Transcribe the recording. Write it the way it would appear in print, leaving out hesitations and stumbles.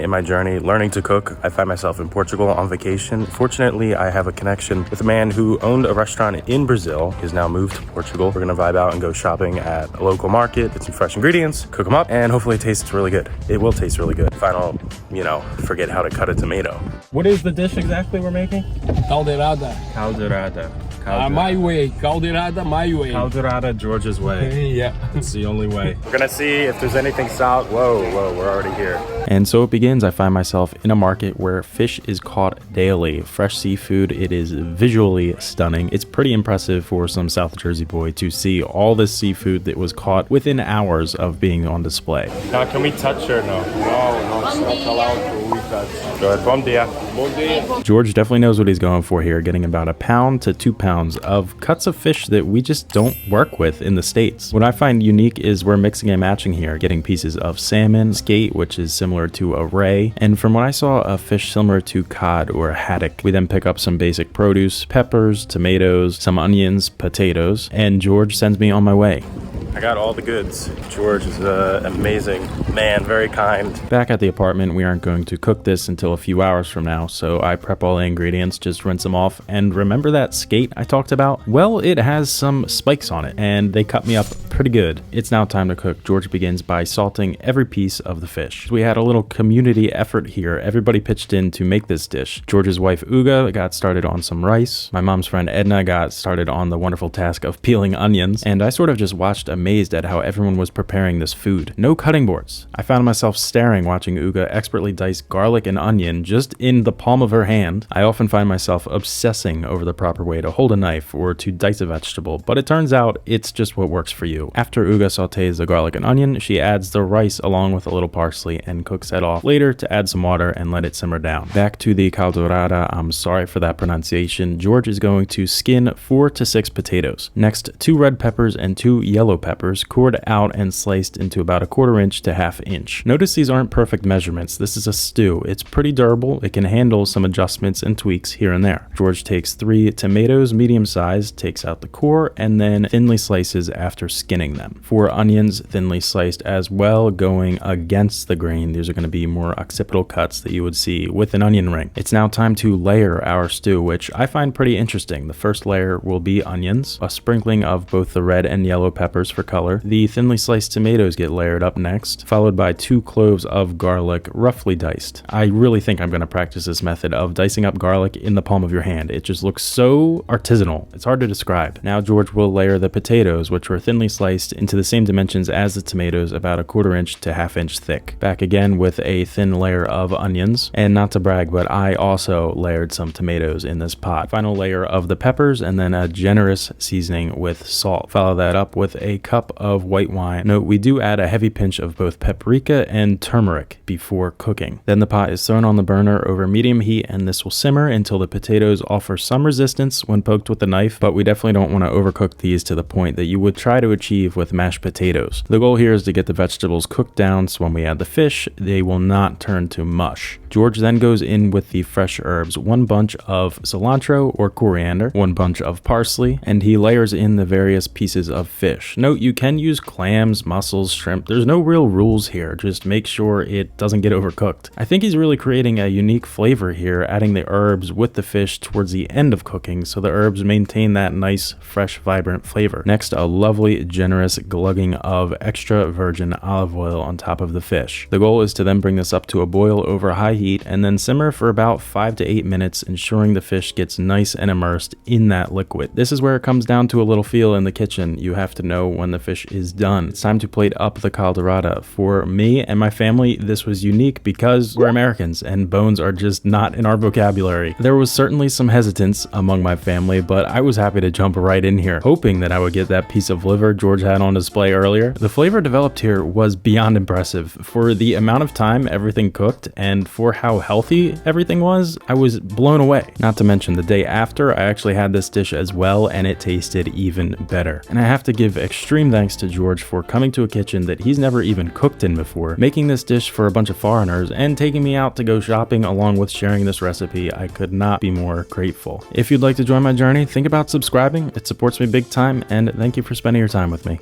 In my journey learning to cook, I find myself in Portugal on vacation. Fortunately, I have a connection with a man who owned a restaurant in Brazil. He's now moved to Portugal. We're gonna vibe out and go shopping at a local market, get some fresh ingredients, cook them up, and hopefully it tastes really good. It will taste really good if I don't, forget how to cut a tomato. What is the dish exactly we're making? Caldeirada. Caldeirada. My way. Caldeirada, my way. Caldeirada, George's way. Yeah. It's the only way. We're gonna see if there's anything south. Whoa, we're already here. And so it begins. I find myself in a market where fish is caught daily. Fresh seafood. It is visually stunning. It's pretty impressive for some South Jersey boy to see all this seafood that was caught within hours of being on display. Now, can we touch or no? No, it's not allowed to touch. Good. Bom dia. Bom dia. George definitely knows what he's going for here, getting about 1 pound to 2 pounds of cuts of fish that we just don't work with in the States. What I find unique is we're mixing and matching here, getting pieces of salmon, skate, which is similar to a ray, and from what I saw, a fish similar to cod or a haddock. We then pick up some basic produce, peppers, tomatoes, some onions, potatoes, and George sends me on my way. I got all the goods. George is an amazing man, very kind. Back at the apartment, we aren't going to cook this until a few hours from now, so I prep all the ingredients, just rinse them off, and remember that skate I talked about? Well, it has some spikes on it, and they cut me up pretty good. It's now time to cook. George begins by salting every piece of the fish. We had a little community effort here. Everybody pitched in to make this dish. George's wife, Uga, got started on some rice. My mom's friend, Edna, got started on the wonderful task of peeling onions, and I sort of just watched amazed at how everyone was preparing this food. No cutting boards. I found myself staring watching Uga expertly dice garlic and onion just in the palm of her hand. I often find myself obsessing over the proper way to hold a knife or to dice a vegetable, but it turns out it's just what works for you. After Uga sautés the garlic and onion, she adds the rice along with a little parsley and cooks that off later to add some water and let it simmer down. Back to the caldeirada. I'm sorry for that pronunciation. George is going to skin 4 to 6 potatoes. Next, 2 red peppers and 2 yellow peppers, cored out and sliced into about 1/4 inch to 1/2 inch. Notice these aren't perfect measurements. This is a stew. It's pretty durable. It can handle some adjustments and tweaks here and there. George takes 3 tomatoes, medium sized, takes out the core, and then thinly slices after skinning them. 4 onions, thinly sliced as well, going against the grain. These are going to be more occipital cuts that you would see with an onion ring. It's now time to layer our stew, which I find pretty interesting. The first layer will be onions, a sprinkling of both the red and yellow peppers for color. The thinly sliced tomatoes get layered up next, followed by 2 cloves of garlic, roughly diced. I really think I'm going to practice this method of dicing up garlic in the palm of your hand. It just looks so artisanal. It's hard to describe. Now George will layer the potatoes, which were thinly sliced into the same dimensions as the tomatoes, about 1/4 inch to 1/2 inch thick. Back again with a thin layer of onions, and not to brag, but I also layered some tomatoes in this pot. Final layer of the peppers, and then a generous seasoning with salt. Follow that up with a cup of white wine. Note, we do add a heavy pinch of both paprika and turmeric before cooking. Then the pot is thrown on the burner over medium heat, and this will simmer until the potatoes offer some resistance when poked with a knife, but we definitely don't want to overcook these to the point that you would try to achieve with mashed potatoes. The goal here is to get the vegetables cooked down so when we add the fish, they will not turn to mush. George then goes in with the fresh herbs, 1 bunch of cilantro or coriander, 1 bunch of parsley, and he layers in the various pieces of fish. Note, you can use clams, mussels, shrimp. There's no real rules here. Just make sure it doesn't get overcooked. I think he's really creating a unique flavor here, adding the herbs with the fish towards the end of cooking so the herbs maintain that nice, fresh, vibrant flavor. Next, a lovely, generous glugging of extra virgin olive oil on top of the fish. The goal is to then bring this up to a boil over high heat and then simmer for about 5 to 8 minutes, ensuring the fish gets nice and immersed in that liquid. This is where it comes down to a little feel in the kitchen. You have to know when the fish is done. It's time to plate up the caldeirada. For me and my family, this was unique because we're Americans and bones are just not in our vocabulary. There was certainly some hesitance among my family, but I was happy to jump right in here, hoping that I would get that piece of liver George had on display earlier. The flavor developed here was beyond impressive. For the amount of time everything cooked and for how healthy everything was, I was blown away. Not to mention the day after, I actually had this dish as well and it tasted even better. And I have to give extreme thanks to George for coming to a kitchen that he's never even cooked in before, making this dish for a bunch of foreigners, and taking me out to go shopping along with sharing this recipe. I could not be more grateful. If you'd like to join my journey, think about subscribing. It supports me big time, and thank you for spending your time with me.